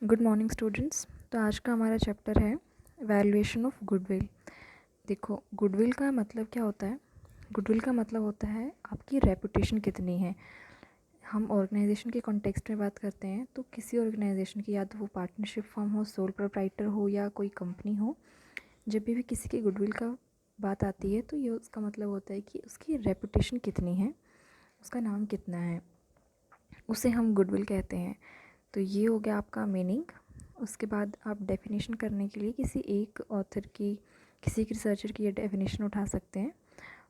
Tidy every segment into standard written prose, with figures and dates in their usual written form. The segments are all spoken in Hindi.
Good morning students. तो आज का हमारा चैप्टर है वैल्यूएशन ऑफ गुडविल। देखो, गुडविल का मतलब क्या होता है? गुडविल का मतलब होता है आपकी रेपुटेशन कितनी है। हम ऑर्गेनाइजेशन के कॉन्टेक्स्ट में बात करते हैं तो किसी ऑर्गेनाइजेशन की, या तो वो पार्टनरशिप फर्म हो, सोल प्रोप्राइटर हो या कोई कंपनी हो, जब भी किसी की गुडविल का बात आती है तो ये उसका मतलब होता है कि उसकी रेपुटेशन कितनी है, उसका नाम कितना है, उसे हम गुडविल कहते हैं। तो ये हो गया आपका मीनिंग। उसके बाद आप डेफिनेशन करने के लिए किसी एक ऑथर की, किसी एक रिसर्चर की ये डेफिनेशन उठा सकते हैं।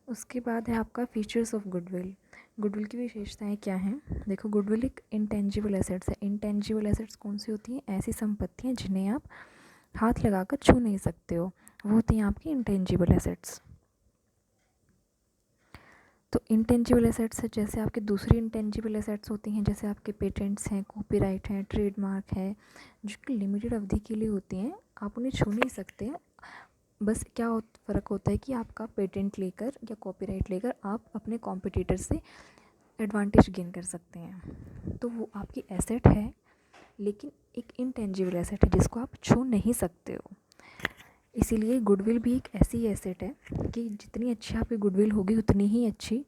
उसके बाद है आपका फीचर्स ऑफ गुडविल। गुडविल की विशेषताएं क्या हैं? देखो, गुडविल एक इंटेंजिबल एसेट्स है। इंटेंजिबल एसेट्स कौन सी होती हैं? ऐसी संपत्तियाँ जिन्हें आप हाथ लगाकर छू नहीं सकते हो, वो होती हैं आपकी इंटेंजिबल एसेट्स। तो इंटेंजिबल एसेट्स है, जैसे आपके दूसरी इंटेंजिबल एसेट्स होती हैं, जैसे आपके पेटेंट्स हैं, कॉपीराइट हैं, ट्रेडमार्क है, जो कि लिमिटेड अवधि के लिए होती हैं, आप उन्हें छू नहीं सकते। बस क्या फ़र्क होता है कि आपका पेटेंट लेकर या कॉपीराइट लेकर आप अपने कॉम्पिटिटर से एडवांटेज गेन कर सकते हैं। तो वो आपकी एसेट है, लेकिन एक इंटेंजिबल एसेट है जिसको आप छू नहीं सकते हो। इसीलिए गुडविल भी एक ऐसी एसेट है कि जितनी अच्छी आपकी गुडविल होगी उतनी ही अच्छी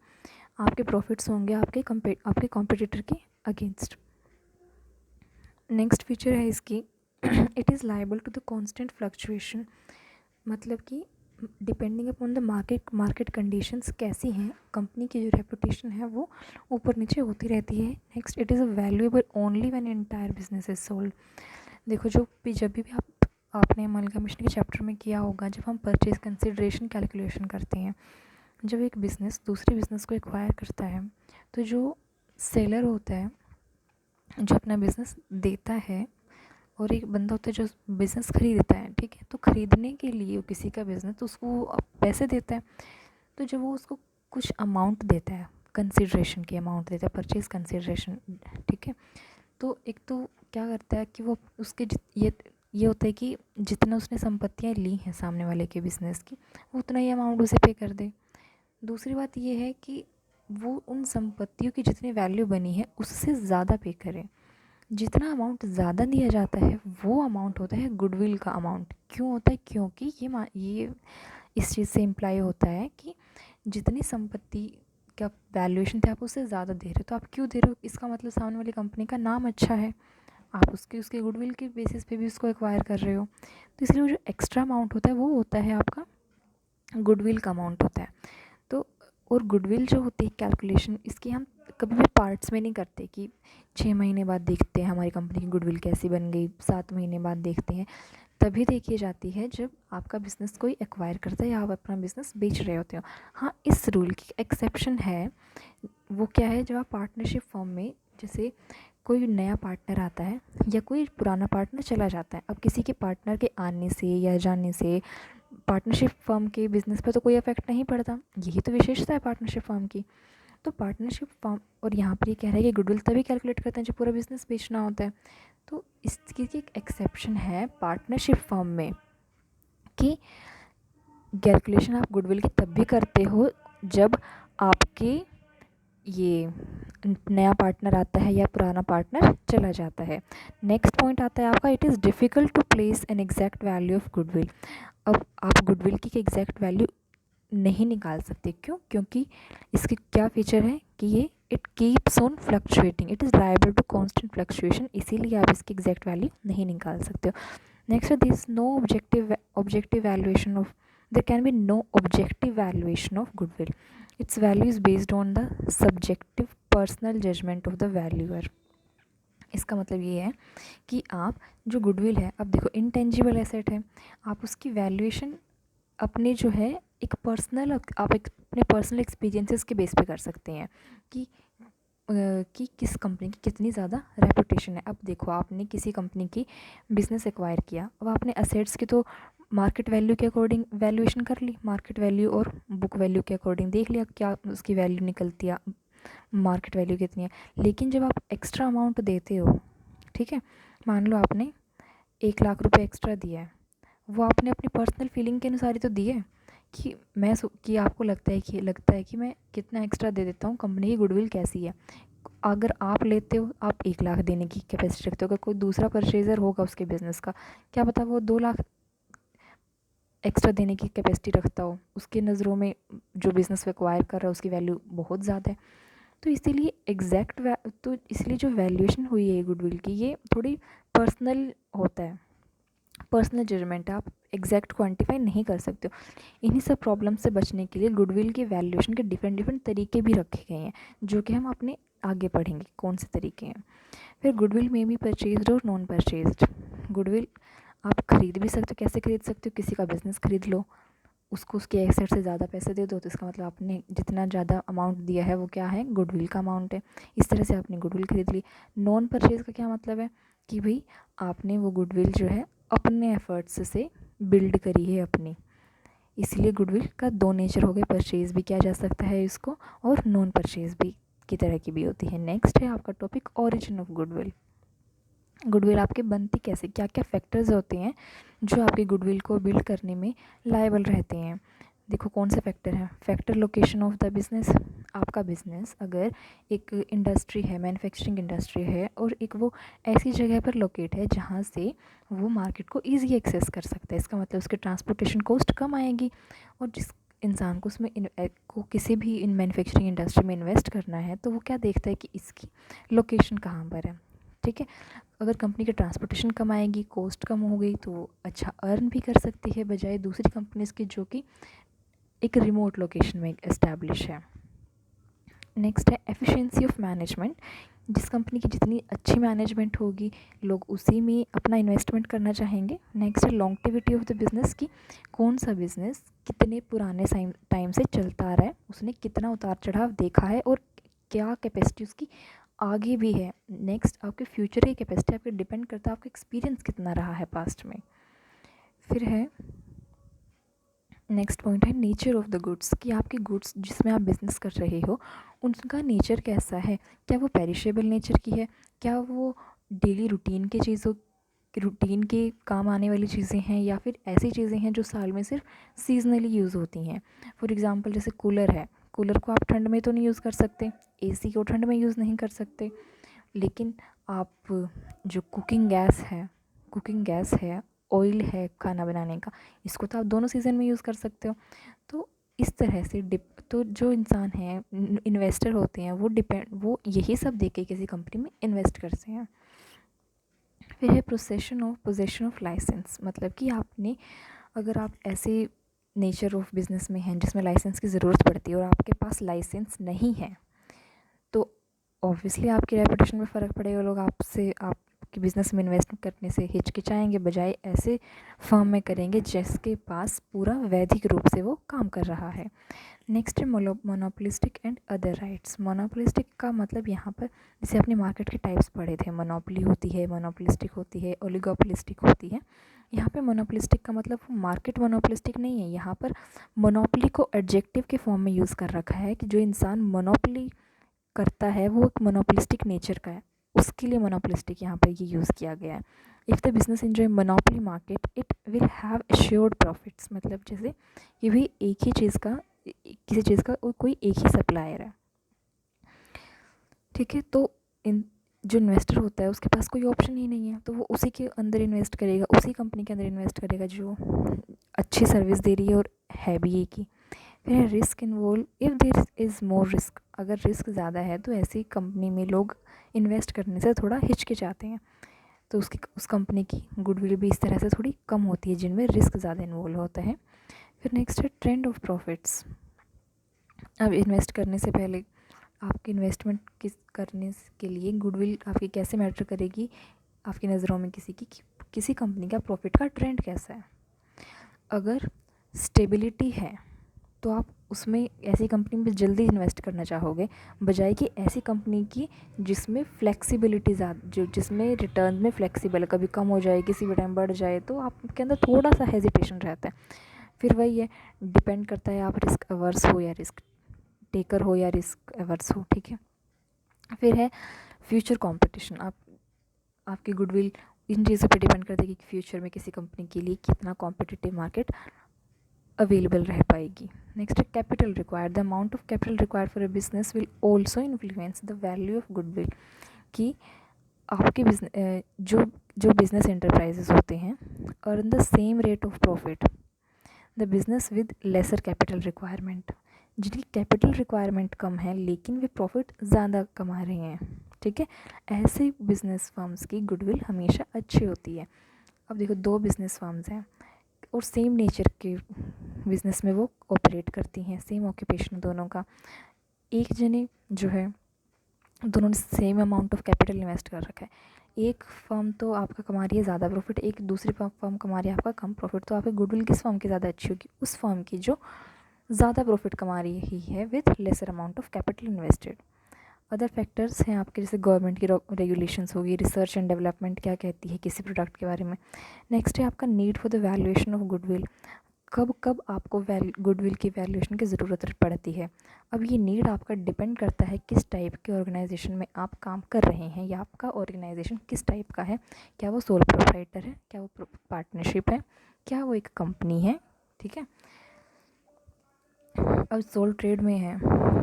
आपके प्रॉफिट्स होंगे आपके कॉम्पिटिटर के अगेंस्ट। नेक्स्ट फीचर है इसकी it is liable to the constant fluctuation. मतलब कि depending upon the market conditions कैसी हैं, कंपनी की जो रेपुटेशन है वो ऊपर नीचे होती रहती है। Next, it is valuable only when entire business is sold. देखो, जब भी आपने अमलगमेशन के चैप्टर में किया होगा, जब हम परचेज कंसिडरेशन कैलकुलेशन करते हैं, जब एक बिज़नेस दूसरे बिज़नेस को एक्वायर करता है तो जो सेलर होता है, जो अपना बिज़नेस देता है, और एक बंदा होता है जो बिज़नेस खरीदता है, ठीक है। तो ख़रीदने के लिए वो किसी का बिज़नेस, तो उसको पैसे देता है। तो जब वो उसको कुछ अमाउंट देता है, कंसिडरेशन की अमाउंट देता है, परचेज कंसिडरेशन, ठीक है। तो एक तो क्या करता है कि वो उसके ये होता है कि जितना उसने संपत्तियाँ ली हैं सामने वाले के बिज़नेस की, वो उतना ही अमाउंट उसे पे कर दे। दूसरी बात ये है कि वो उन संपत्तियों की जितनी वैल्यू बनी है उससे ज़्यादा पे करे। जितना अमाउंट ज़्यादा दिया जाता है वो अमाउंट होता है गुडविल का अमाउंट। क्यों होता है? क्योंकि ये इस चीज़ से इम्प्लाई होता है कि जितनी संपत्ति का वैल्यूएशन थे आप उससे ज़्यादा दे रहे हो। तो आप क्यों दे रहे हो? इसका मतलब सामने वाली कंपनी का नाम अच्छा है, आप उसके गुडविल के बेसिस पे भी उसको एक्वायर कर रहे हो। तो इसलिए वो जो एक्स्ट्रा अमाउंट होता है वो होता है आपका गुडविल का अमाउंट होता है। तो और गुडविल जो होती है कैलकुलेशन, इसकी हम कभी भी पार्ट्स में नहीं करते कि 6 महीने बाद देखते हैं हमारी कंपनी की गुडविल कैसी बन गई, 7 महीने बाद देखते हैं। तभी देखी जाती है जब आपका बिज़नेस कोई एक्वायर करता है या आप अपना बिज़नेस बेच रहे होते हो। हाँ, इस रूल की एक्सेप्शन है। वो क्या है? जब आप पार्टनरशिप फॉर्म में, जैसे कोई नया पार्टनर आता है या कोई पुराना पार्टनर चला जाता है, अब किसी के पार्टनर के आने से या जाने से पार्टनरशिप फर्म के बिज़नेस पर तो कोई इफेक्ट नहीं पड़ता। यही तो विशेषता है पार्टनरशिप फर्म की। तो पार्टनरशिप फर्म, और यहाँ पर ये कह रहा है कि गुडविल तभी कैलकुलेट करते हैं जब पूरा बिज़नेस बेचना होता है। तो इसकी एक एक्सेप्शन है पार्टनरशिप फर्म में कि कैलकुलेशन आप गुडविल की तब भी करते हो जब आपके ये नया पार्टनर आता है या पुराना पार्टनर चला जाता है। नेक्स्ट पॉइंट आता है आपका, it is difficult to place an exact value of goodwill. अब आप गुडविल की एग्जैक्ट वैल्यू नहीं निकाल सकते। क्यों? क्योंकि इसके क्या फीचर है कि ये it keeps on fluctuating, it is liable to constant fluctuation, इसीलिए आप इसकी एग्जैक्ट वैल्यू नहीं निकाल सकते हो। Next, this no objective valuation of, there can be no objective valuation of goodwill. Its value is based on the subjective personal judgment of the valuer. इसका मतलब ये है कि आप जो गुडविल है, अब देखो इंटेंजिबल एसेट है, आप उसकी वैल्यूएशन अपने जो है एक पर्सनल, आप एक अपने पर्सनल एक्सपीरियंसेस के बेस पे कर सकते हैं कि किस कंपनी की कितनी ज़्यादा रेपुटेशन है। अब देखो, आपने किसी कंपनी की बिज़नेस एक्वायर किया, अब आपने असेट्स की तो मार्केट वैल्यू के अकॉर्डिंग वैल्यूएशन कर ली, मार्केट वैल्यू और बुक वैल्यू के अकॉर्डिंग देख लिया क्या उसकी वैल्यू निकलती है, मार्केट वैल्यू कितनी है। लेकिन जब आप एक्स्ट्रा अमाउंट देते हो, ठीक है, मान लो आपने 1 लाख रुपए एक्स्ट्रा दिया है, वो आपने अपनी पर्सनल फीलिंग के अनुसार ही तो दिए कि कि आपको लगता है कि मैं कितना एक्स्ट्रा दे देता हूँ, कंपनी की गुडविल कैसी है। अगर आप लेते हो, आप 1 लाख देने की कैपेसिटी रखते हो, अगर कोई दूसरा परचेज़र होगा उसके बिज़नेस का, क्या पता वो 2 लाख एक्स्ट्रा देने की कैपेसिटी रखता हो, उसके नज़रों में जो बिज़नेस एक्वायर कर रहा है उसकी वैल्यू बहुत ज़्यादा है। तो इसीलिए तो इसलिए जो वैल्यूएशन हुई है गुडविल की, ये थोड़ी पर्सनल होता है, पर्सनल जजमेंट है, आप एग्जैक्ट क्वांटिफाई नहीं कर सकते हो। इन्हीं सब प्रॉब्लम से बचने के लिए गुडविल की वैल्यूएशन के डिफरेंट डिफरेंट तरीके भी रखे गए हैं, जो कि हम अपने आगे पढ़ेंगे कौन से तरीके हैं। फिर गुडविल में भी परचेज्ड और नॉन परचेज्ड। गुडविल आप खरीद भी सकते हो, कैसे खरीद सकते हो, किसी का बिजनेस खरीद लो, उसको उसके एसेट से ज़्यादा पैसे दे दो, तो इसका मतलब आपने जितना ज़्यादा अमाउंट दिया है वो क्या है, गुडविल का अमाउंट है। इस तरह से आपने गुडविल खरीद ली। नॉन परचेज का क्या मतलब है कि भाई आपने वो गुडविल जो है अपने एफर्ट्स से बिल्ड करी है अपनी, इसलिए गुडविल का दो नेचर हो गए, परचेज भी किया जा सकता है इसको और नॉन परचेज भी की तरह की भी होती है। नेक्स्ट है आपका topic origin of goodwill. Goodwill आपके बनती कैसे, क्या क्या फैक्टर्स होते हैं जो आपके गुडविल को बिल्ड करने में लायबल रहते हैं। देखो कौन से फैक्टर हैं। Factor location of the business, आपका बिजनेस अगर एक इंडस्ट्री है, मैन्युफैक्चरिंग इंडस्ट्री है, और एक वो ऐसी जगह पर लोकेट है जहाँ से वो मार्केट को ईजी एक्सेस कर सकता है, इसका मतलब उसकी ट्रांसपोर्टेशन कॉस्ट कम आएगी। और जिस इंसान को उसमें को किसी भी इन मैन्युफैक्चरिंग इंडस्ट्री में इन्वेस्ट करना है तो वो क्या देखता है कि इसकी लोकेशन कहाँ पर है। ठीक है, अगर कंपनी की ट्रांसपोर्टेशन कम आएगी, कॉस्ट कम हो गई, तो वो अच्छा अर्न भी कर सकती है बजाय दूसरी कंपनीज़ की जो कि एक रिमोट लोकेशन में इस्टेब्लिश है। नेक्स्ट है एफिशिएंसी ऑफ मैनेजमेंट। जिस कंपनी की जितनी अच्छी मैनेजमेंट होगी, लोग उसी में अपना इन्वेस्टमेंट करना चाहेंगे। नेक्स्ट है लॉन्गटिविटी ऑफ द बिज़नेस की, कौन सा बिज़नेस कितने पुराने टाइम से चलता आ रहा है, उसने कितना उतार चढ़ाव देखा है और क्या कैपेसिटी उसकी आगे भी है। नेक्स्ट आपके फ्यूचर की कैपेसिटी आपके डिपेंड करता है आपका एक्सपीरियंस कितना रहा है पास्ट में। फिर है नेक्स्ट पॉइंट है नेचर ऑफ द गुड्स, कि आपके गुड्स जिसमें आप बिज़नेस कर रहे हो उनका नेचर कैसा है, क्या वो पेरिशेबल नेचर की है, क्या वो डेली रूटीन के काम आने वाली चीज़ें हैं, या फिर ऐसी चीज़ें हैं जो साल में सिर्फ सीजनली यूज़ होती हैं। फॉर एग्ज़ाम्पल जैसे कूलर है, कूलर को आप ठंड में तो नहीं यूज़ कर सकते, एसी को ठंड में यूज़ नहीं कर सकते, लेकिन आप जो कुकिंग गैस है, ऑयल है खाना बनाने का, इसको तो आप दोनों सीज़न में यूज़ कर सकते हो। तो इस तरह से तो जो इंसान है, इन्वेस्टर होते हैं, वो यही सब देख के किसी कंपनी में इन्वेस्ट करते हैं। फिर है पोजेशन ऑफ लाइसेंस, मतलब कि आपने अगर आप ऐसे नेचर ऑफ बिज़नेस में हैं जिसमें लाइसेंस की ज़रूरत पड़ती है और आपके पास लाइसेंस नहीं है, तो ऑब्वियसली आपकी रेपुटेशन में फ़र्क पड़ेगा। लोग आपके बिज़नेस में इन्वेस्ट करने से हिचकिचाएंगे, बजाय ऐसे फर्म में करेंगे जिसके पास पूरा वैधिक रूप से वो काम कर रहा है। नेक्स्ट है monopolistic and other rights. Monopolistic का मतलब यहाँ पर जैसे आपने मार्केट के टाइप्स पढ़े थे, मोनोपोली होती है, मोनोपोलिस्टिक होती है, ओलिगोपोलिस्टिक होती है। यहाँ पे मोनोपोलिस्टिक का मतलब मार्केट मोनोपोलिस्टिक नहीं है, यहाँ पर मोनोपोली को एडजेक्टिव के फॉर्म में यूज़ कर रखा है कि जो इंसान मोनोपोली करता है वो एक मोनोपोलिस्टिक नेचर का है, उसके लिए मोनोपोलिस्टिक यहाँ पर ये यूज़ किया गया है। If the business enjoy monopoly market it will have assured profits, मतलब जैसे कि भाई एक ही चीज़ का, किसी चीज़ का कोई एक ही सप्लायर है, ठीक है, तो जो इन्वेस्टर होता है उसके पास कोई ऑप्शन ही नहीं है, तो वो उसी के अंदर इन्वेस्ट करेगा, उसी कंपनी के अंदर इन्वेस्ट करेगा जो अच्छी सर्विस दे रही है और है भी एक ही। फिर risk involve, if there is more risk, अगर रिस्क ज़्यादा है तो ऐसी कंपनी में लोग इन्वेस्ट करने से थोड़ा हिचकिचाते हैं, तो उस कंपनी की गुडविल भी इस तरह से थोड़ी कम होती है जिनमें रिस्क ज़्यादा इन्वॉल्व होता है। फिर नेक्स्ट है ट्रेंड ऑफ प्रॉफिट्स। अब इन्वेस्ट करने से पहले आपकी इन्वेस्टमेंट करने के लिए गुडविल आपकी कैसे मैटर करेगी आपकी नज़रों में, किसी कंपनी का प्रॉफिट का ट्रेंड कैसा है। अगर स्टेबिलिटी है तो आप उसमें ऐसी कंपनी में जल्दी इन्वेस्ट करना चाहोगे, बजाय कि ऐसी कंपनी की जिसमें फ्लेक्सिबिलिटी जिसमें रिटर्न में फ्लेक्सिबल है, कभी कम हो जाए किसी भी टाइम बढ़ जाए, तो आपके अंदर थोड़ा सा हेजिटेशन रहता है। फिर वही है, डिपेंड करता है आप रिस्क अवर्स हो या रिस्क टेकर हो या रिस्क एवर्स हो, ठीक है। फिर है फ्यूचर कंपटीशन। आपकी गुडविल इन चीज़ों पे डिपेंड करती है कि फ्यूचर में किसी कंपनी के लिए कितना कॉम्पिटिटिव मार्केट अवेलेबल रह पाएगी। नेक्स्ट है capital required, the amount of capital required for a business will also influence the value of goodwill. कि आपके जो बिजनेस एंटरप्राइजेस होते हैं earn the same rate of profit the business with lesser capital requirement, जिनकी कैपिटल रिक्वायरमेंट कम है लेकिन वे प्रॉफिट ज़्यादा कमा रहे हैं। ठीक है, ऐसे बिजनेस फर्म्स की गुडविल हमेशा अच्छी होती है। अब देखो, दो बिजनेस फर्म्स हैं और सेम नेचर के बिजनेस में वो ऑपरेट करती हैं, सेम ऑक्यूपेशन दोनों का। एक जने जो है, दोनों ने same amount of capital invest कर रखा है, एक फर्म तो आपका कमा रही है ज़्यादा प्रॉफिट, एक दूसरी फर्म कमा रही है आपका कम प्रॉफिट, तो आपकी गुडविल किस फर्म की ज़्यादा अच्छी होगी? उस फर्म की जो ज़्यादा प्रॉफिट कमा रही है with lesser amount of capital invested. Other factors हैं आपके, जैसे गवर्नमेंट की रेगुलेशंस होगी, रिसर्च एंड डेवलपमेंट क्या कहती है किसी प्रोडक्ट के बारे में। नेक्स्ट है आपका need for the valuation of goodwill, कब कब आपको गुडविल की वैल्यूएशन की ज़रूरत पड़ती है। अब ये नीड आपका डिपेंड करता है किस टाइप के ऑर्गेनाइजेशन में आप काम कर रहे हैं, या आपका ऑर्गेनाइजेशन किस टाइप का है। क्या वो सोल प्रोप्राइटर है, क्या वो पार्टनरशिप है, क्या वो एक कंपनी है। ठीक है, अब सोल ट्रेड में है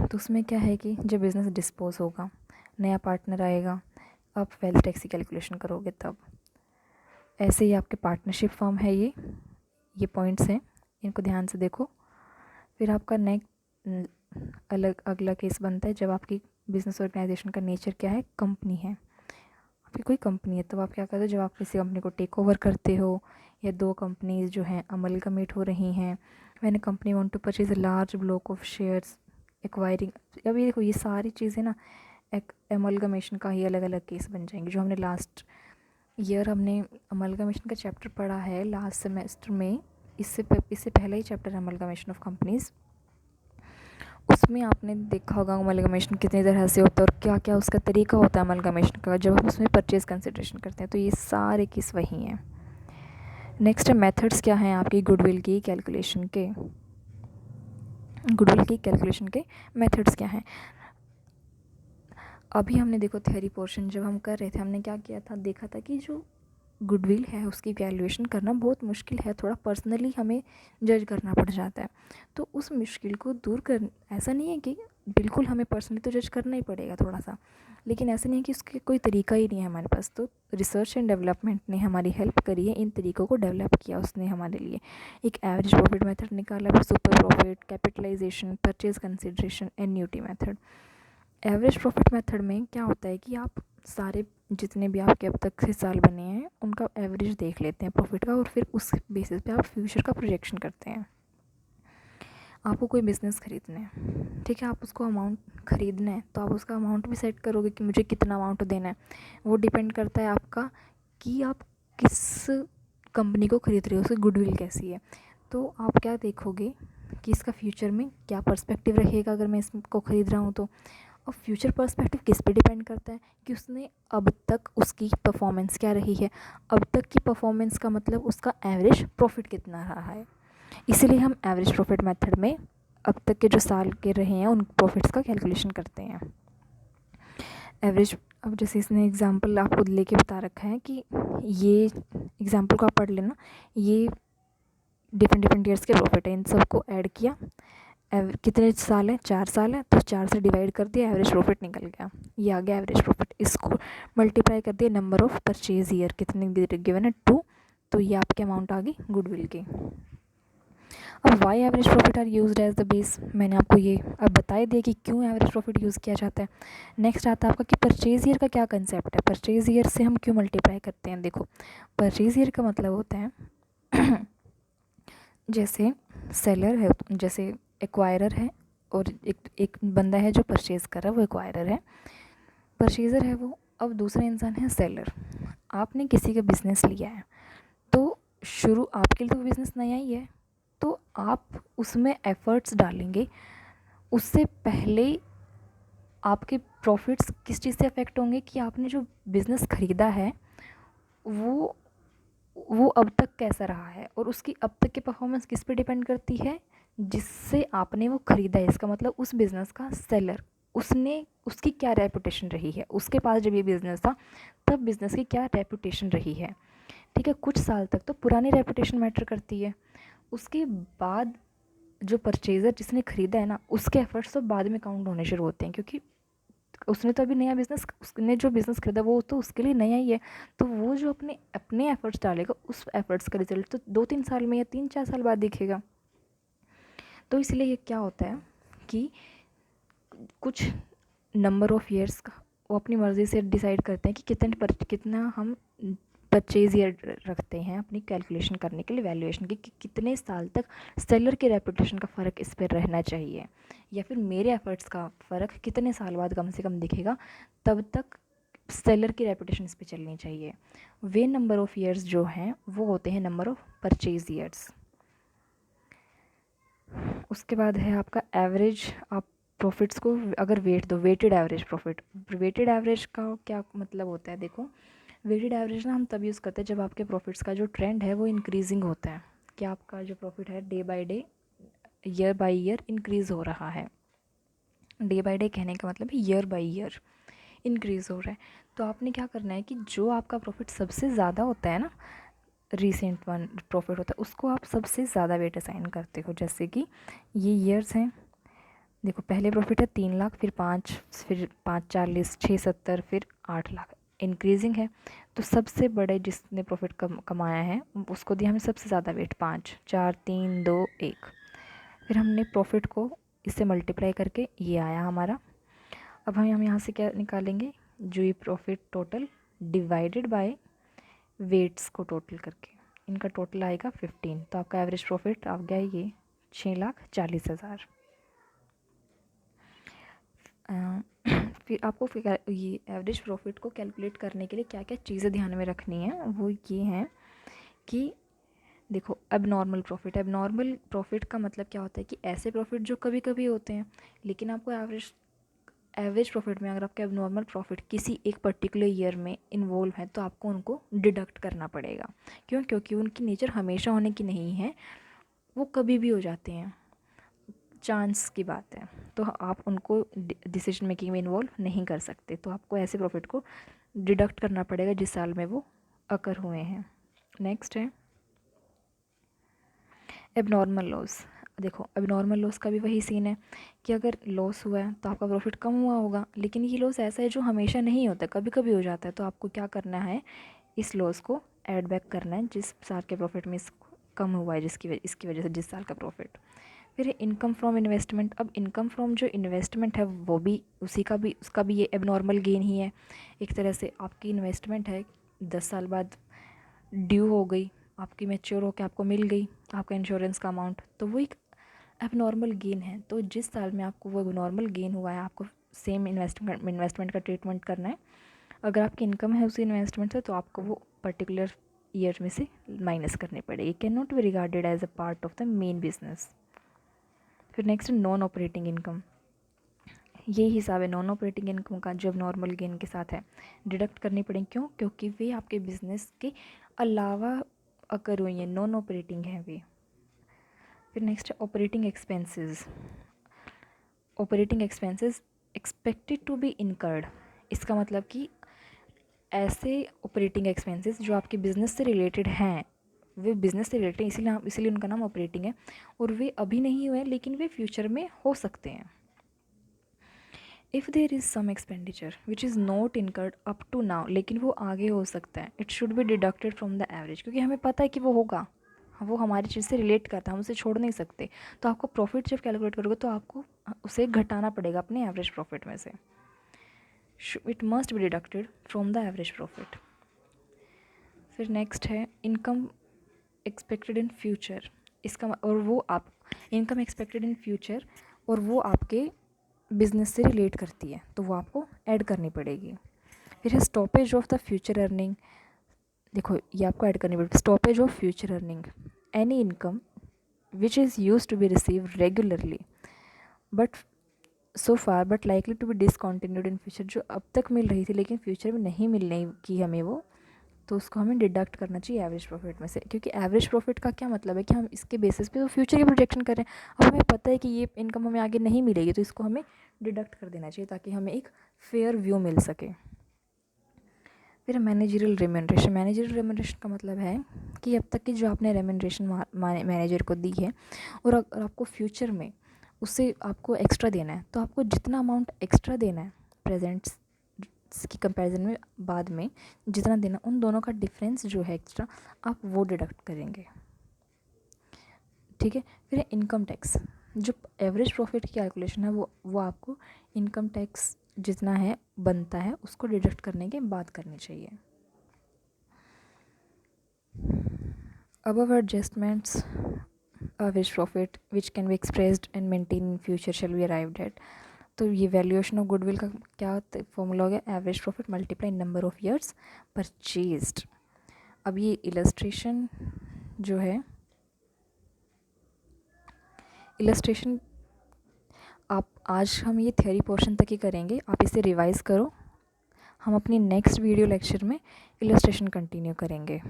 तो उसमें क्या है कि जब बिज़नेस डिस्पोज होगा, नया पार्टनर आएगा, आप वेल्थ टैक्स की कैलकुलेशन करोगे तब। ऐसे ही आपके पार्टनरशिप फर्म है, ये पॉइंट्स हैं, इनको ध्यान से देखो। फिर आपका अगला केस बनता है जब आपकी बिज़नेस ऑर्गेनाइजेशन का नेचर क्या है, कंपनी है, आपकी कोई कंपनी है। तब आप क्या करते हो, जब आप किसी कंपनी को टेक ओवर करते हो या दो कंपनीज जो हैं अमलगमेट हो रही हैं, when a company want to purchase a large block of shares, acquiring. अब ये देखो, ये सारी चीज़ें ना एक अमलगमेशन का ही अलग अलग केस बन जाएंगे। जो हमने लास्ट ईयर हमने अमलगमेशन का चैप्टर पढ़ा है लास्ट सेमेस्टर में, इससे पहला ही चैप्टर है अमलगमेशन ऑफ कंपनीज़। उसमें आपने देखा होगा अमलगमेशन कितनी तरह से होता है और क्या क्या उसका तरीका होता है अमलगमेशन का, जब हम उसमें परचेज कंसिडरेशन करते हैं। तो ये सारे केस वही हैं। नेक्स्ट मेथड्स क्या हैं आपकी गुडविल की कैलकुलेशन के, मेथड्स क्या हैं। अभी हमने देखो थ्योरी पोर्शन जब हम कर रहे थे, हमने क्या किया था, देखा था कि जो गुडविल है उसकी वैल्यूएशन करना बहुत मुश्किल है, थोड़ा पर्सनली हमें जज करना पड़ जाता है। तो उस मुश्किल को दूर कर, ऐसा नहीं है कि बिल्कुल हमें पर्सनली तो जज करना ही पड़ेगा थोड़ा सा, लेकिन ऐसा नहीं है कि उसके कोई तरीका ही नहीं है हमारे पास। तो रिसर्च एंड डेवलपमेट ने हमारी हेल्प करी है, इन तरीक़ों को डेवलप किया उसने हमारे लिए। एक एवरेज प्रॉफिट मेथड निकाला, फिर super profit, capitalisation, purchase consideration, annuity method. Average profit method में क्या होता है कि आप सारे जितने भी आपके अब तक से साल बने हैं उनका एवरेज देख लेते हैं प्रॉफिट का, और फिर उस बेसिस पे आप फ्यूचर का प्रोजेक्शन करते हैं। आपको कोई बिज़नेस खरीदना है, ठीक है, आप उसको अमाउंट खरीदना है तो आप उसका अमाउंट भी सेट करोगे कि मुझे कितना अमाउंट देना है। वो डिपेंड करता है आपका कि आप किस कंपनी को खरीद रहे हो, उसकी गुडविल कैसी है। तो आप क्या देखोगे कि इसका फ्यूचर में क्या पर्सपेक्टिव रहेगा अगर मैं इसको ख़रीद रहा हूँ तो। और फ्यूचर पर्सपेक्टिव किस पे डिपेंड करता है कि उसने अब तक उसकी परफॉर्मेंस क्या रही है। अब तक की परफॉर्मेंस का मतलब उसका एवरेज प्रॉफिट कितना रहा है। इसीलिए हम एवरेज प्रॉफिट मेथड में अब तक के जो साल के रहे हैं उन प्रॉफिट्स का कैलकुलेशन करते हैं। एवरेज, अब जैसे इसने एग्जांपल आपको लेके बता रखा है कि ये एग्जांपल को आप पढ़ लेना, ये डिफरेंट ईयर्स के प्रॉफिट है, इन सबको ऐड किया, कितने साल है, 4 साल है, तो 4 से डिवाइड कर दिया, एवरेज प्रॉफिट निकल गया, ये आ गया एवरेज प्रॉफिट। इसको मल्टीप्लाई कर दिया नंबर ऑफ परचेज ईयर, कितने गिवन है 2, तो ये आपकी अमाउंट आ गई गुडविल की। अब why average profit are used as the base, मैंने आपको ये अब बता दिया कि क्यों एवरेज प्रॉफिट यूज़ किया जाता है। नेक्स्ट आता है आपका कि परचेज ईयर का क्या कंसेप्ट है, परचेज ईयर से हम क्यों मल्टीप्लाई करते हैं। देखो, परचेज ईयर का मतलब होता है जैसे सेलर है, जैसे एक्वायरर है, और एक बंदा है जो परचेज़ कर रहा है, वो एक्वायरर है, परचेज़र है वो। अब दूसरा इंसान है सेलर। आपने किसी का बिज़नेस लिया है तो शुरू आपके लिए तो बिज़नेस नया ही है, तो आप उसमें एफ़र्ट्स डालेंगे। उससे पहले आपके प्रॉफिट्स किस चीज़ से अफेक्ट होंगे कि आपने जो बिज़नेस ख़रीदा है वो अब तक कैसा रहा है, और उसकी अब तक की परफॉर्मेंस किस पे डिपेंड करती है, जिससे आपने वो ख़रीदा है। इसका मतलब उस बिज़नेस का सेलर, उसकी क्या रेपुटेशन रही है, उसके पास जब ये बिज़नेस था तब बिज़नेस की क्या रेपुटेशन रही है। ठीक है, कुछ साल तक तो पुरानी रेपुटेशन मैटर करती है, उसके बाद जो परचेज़र जिसने ख़रीदा है ना, उसके एफ़र्ट्स तो बाद में काउंट होने शुरू होते हैं, क्योंकि उसने तो अभी नया बिज़नेस, उसने जो बिज़नेस ख़रीदा वो तो उसके लिए नया ही है। तो वो जो अपने अपने एफ़र्ट्स डालेगा, उस एफ़र्ट्स का रिज़ल्ट तो 2-3 साल में या 3-4 साल बाद दिखेगा। तो इसलिए ये क्या होता है कि कुछ नंबर ऑफ़ ईयर्स का वो अपनी मर्ज़ी से डिसाइड करते हैं कि कितना हम परचेज ईयर रखते हैं अपनी कैलकुलेशन करने के लिए, वैल्यूएशन की, कि कितने साल तक सेलर के रेपुटेशन का फ़र्क इस पर रहना चाहिए, या फिर मेरे एफर्ट्स का फ़र्क कितने साल बाद कम से कम दिखेगा, तब तक सेलर की रेपुटेशन इस पर चलनी चाहिए। वे नंबर ऑफ़ ईयर्स जो हैं वो होते हैं नंबर ऑफ़ परचेज ईयर्स। उसके बाद है आपका एवरेज। आप प्रॉफिट्स को अगर वेट दो, weighted average profit. Weighted average का क्या मतलब होता है, देखो वेटेड एवरेज ना हम तब यूज़ करते हैं जब आपके प्रॉफिट्स का जो ट्रेंड है वो इंक्रीजिंग होता है, कि आपका जो प्रॉफिट है day by day, year by year increase हो रहा है। डे बाय डे कहने का मतलब है ईयर बाय ईयर इंक्रीज़ हो रहा है। तो आपने क्या करना है कि जो आपका प्रॉफिट सबसे ज़्यादा होता है ना, रीसेंट वन प्रॉफिट होता है, उसको आप सबसे ज़्यादा वेट असाइन करते हो। जैसे कि ये ईयर्स हैं, देखो पहले प्रॉफिट है 3 लाख, फिर 5, फिर 5 40, 6 70, फिर 8 लाख, इंक्रीजिंग है। तो सबसे बड़े जिसने प्रॉफिट कमाया है उसको दिया हमने सबसे ज़्यादा वेट, 5 4 3 2 1। फिर हमने प्रॉफिट को इससे मल्टीप्लाई करके ये आया हमारा। अब हम यहाँ से क्या निकालेंगे, जो ये profit total divided by weights को टोटल करके, इनका टोटल आएगा 15। तो आपका एवरेज प्रॉफिट आ गया ये 6,40,000। फिर आपको ये एवरेज प्रॉफिट को कैलकुलेट करने के लिए क्या क्या चीज़ें ध्यान में रखनी है, वो ये हैं कि देखो एबनॉर्मल प्रॉफिट। एबनॉर्मल प्रॉफिट का मतलब क्या होता है कि ऐसे प्रॉफिट जो कभी कभी होते हैं, लेकिन आपको एवरेज प्रॉफिट में अगर आपका एबनॉर्मल प्रॉफिट किसी एक पर्टिकुलर ईयर में इन्वॉल्व है तो आपको उनको डिडक्ट करना पड़ेगा। क्यों? क्योंकि उनकी नेचर हमेशा होने की नहीं है, वो कभी भी हो जाते हैं, चांस की बात है। तो आप उनको डिसीजन मेकिंग में इन्वॉल्व नहीं कर सकते। तो आपको ऐसे प्रॉफिट को डिडक्ट करना पड़ेगा जिस साल में वो अकर हुए हैं। नेक्स्ट है एबनॉर्मल लॉस। देखो एबनॉर्मल लॉस का भी वही सीन है कि अगर लॉस हुआ है तो आपका प्रॉफिट कम हुआ होगा, लेकिन ये लॉस ऐसा है जो हमेशा नहीं होता, कभी कभी हो जाता है। तो आपको क्या करना है, इस लॉस को ऐड बैक करना है जिस साल के प्रॉफिट में इसको कम हुआ है, इसकी वजह से जिस साल का प्रॉफिट। फिर इनकम फ्रॉम इन्वेस्टमेंट। अब इनकम फ्रॉम जो इन्वेस्टमेंट है वो भी उसका भी ये एबनॉर्मल गेन ही है। एक तरह से आपकी इन्वेस्टमेंट है 10 साल बाद ड्यू हो गई, आपकी मैच्योर होकर आपको मिल गई आपका इंश्योरेंस का अमाउंट, तो वो एक एबनॉर्मल गेन है। तो जिस साल में आपको वो एबनॉर्मल गेन हुआ है आपको सेम इन्वेस्टमेंट का ट्रीटमेंट करना है। अगर आपकी इनकम है उसी इन्वेस्टमेंट से तो आपको वो पर्टिकुलर ईयर में से माइनस करनी पड़ेगी। Can not be regarded as a part of the main business. फिर नेक्स्ट नॉन ऑपरेटिंग इनकम। ये हिसाब है नॉन ऑपरेटिंग इनकम का, जब नॉर्मल गेन के साथ है डिडक्ट करनी पड़ेगी। क्यों? क्योंकि वे आपके बिजनेस के अलावा अकर हुई हैं, नॉन ऑपरेटिंग हैं वे। फिर नेक्स्ट है operating expenses. Operating expenses expected to be incurred. इसका मतलब कि ऐसे ऑपरेटिंग एक्सपेंसेस जो आपके बिज़नेस से रिलेटेड हैं, वे बिज़नेस से रिलेटेड इसीलिए उनका नाम ऑपरेटिंग है, और वे अभी नहीं हुए लेकिन वे फ्यूचर में हो सकते हैं। If there is some expenditure which is not incurred up to now, लेकिन वो आगे हो सकता है, it should be deducted from the average, क्योंकि हमें पता है कि वो होगा, वो हमारी चीज़ से रिलेट करता है, हम उसे छोड़ नहीं सकते। तो आपको प्रॉफिट जब कैलकुलेट करोगे तो आपको उसे घटाना पड़ेगा अपने एवरेज प्रॉफिट में से। It must be deducted from the average profit. फिर नेक्स्ट है इनकम एक्सपेक्टेड इन फ्यूचर। इसका और वो आप इनकम एक्सपेक्टेड इन फ्यूचर और वो आपके बिजनेस से रिलेट करती है, तो वो आपको ऐड करनी पड़ेगी। फिर है stoppage of the future earning. देखो ये आपको ऐड करनी पड़ेगी। Stoppage of future earning, any income which is use to be receive regularly but so far but likely to be discontinued in future. जो अब तक मिल रही थी लेकिन फ्यूचर में नहीं मिलने की हमें वो, तो उसको हमें डिडक्ट करना चाहिए एवरेज प्रॉफिट में से। क्योंकि एवरेज प्रॉफिट का क्या मतलब है कि हम इसके बेसिस पे तो फ्यूचर की प्रोजेक्शन कर रहे हैं। अब हमें पता है कि ये इनकम हमें आगे नहीं मिलेगी, तो इसको हमें डिडक्ट कर देना चाहिए ताकि हमें एक फेयर व्यू मिल सके। फिर मैनेजरियल रेम्यूनरेशन। मैनेजरियल रेम्यूनरेशन का मतलब है कि अब तक की जो आपने रेम्यूनरेशन मैनेजर को दी है और अगर आपको फ्यूचर में उससे आपको एक्स्ट्रा देना है, तो आपको जितना अमाउंट एक्स्ट्रा देना है प्रेजेंट्स की कंपैरिजन में बाद में जितना देना, उन दोनों का डिफरेंस जो है एक्स्ट्रा, आप वो डिडक्ट करेंगे। ठीक है। फिर इनकम टैक्स, जो एवरेज प्रॉफिट की कैलकुलेशन है वो आपको इनकम टैक्स जितना है बनता है उसको डिडक्ट करने के बाद करनी चाहिए। Above adjustments, average profit which can be expressed and maintained in future shall be arrived at। तो ये वैल्यूएशन ऑफ गुडविल का क्या फॉर्मूला हो गया, average profit multiply number of years purchased. अब ये इलस्ट्रेशन जो है, इलस्ट्रेशन आप आज हम ये थ्योरी पोर्शन तक ही करेंगे, आप इसे रिवाइज़ करो। हम अपनी नेक्स्ट वीडियो लेक्चर में इलस्ट्रेशन कंटिन्यू करेंगे।